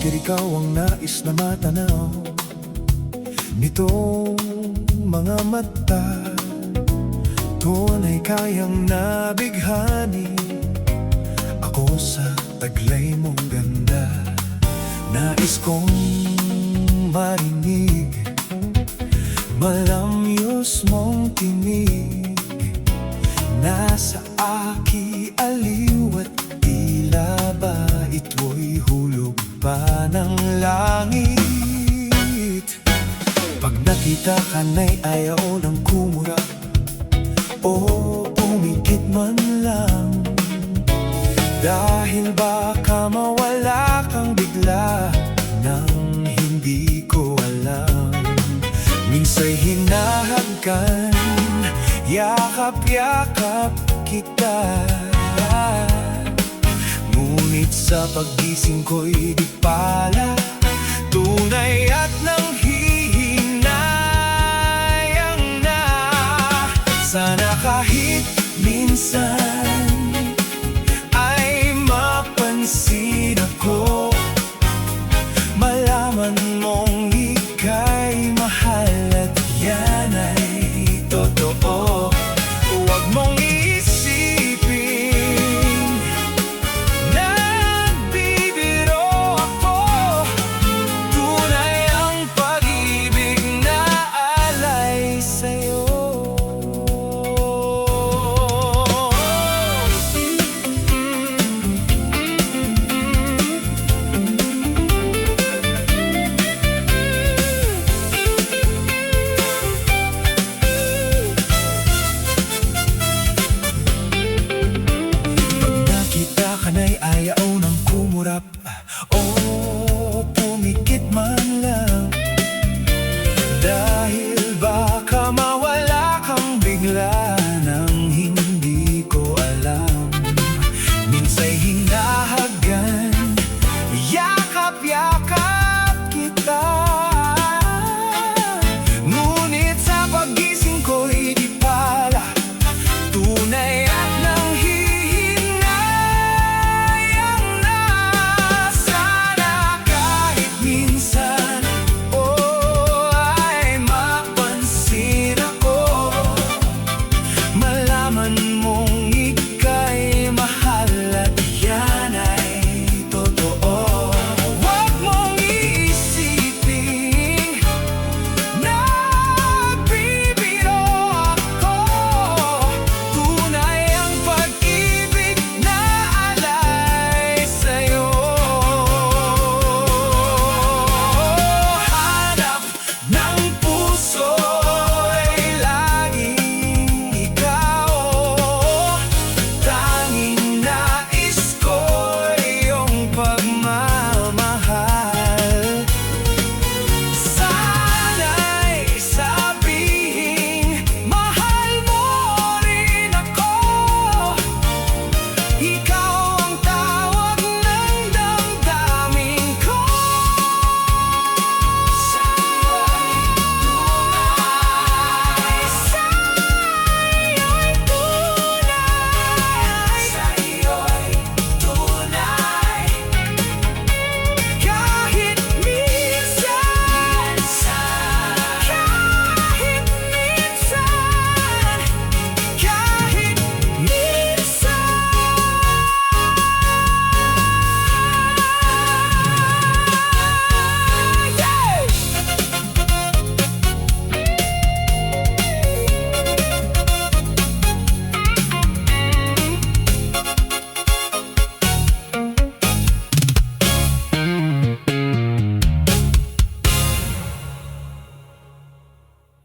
Bakit ikaw ang nais na matanaw nitong mga mata? Tunay kayang nabighani ako sa taglay mong ganda. Nais kong marinig malamyos mong tinig. Nasa aki-aliw at tila ba ito'y hulog pa ng langit? Pag nakita ka na'y ayaw ng kumura o pumikit man lang, dahil baka mawala kang bigla nang hindi ko alam. Minsa'y hinahagkan, yakap-yakap kita, ngunit sa paggising ko'y di pala tunay at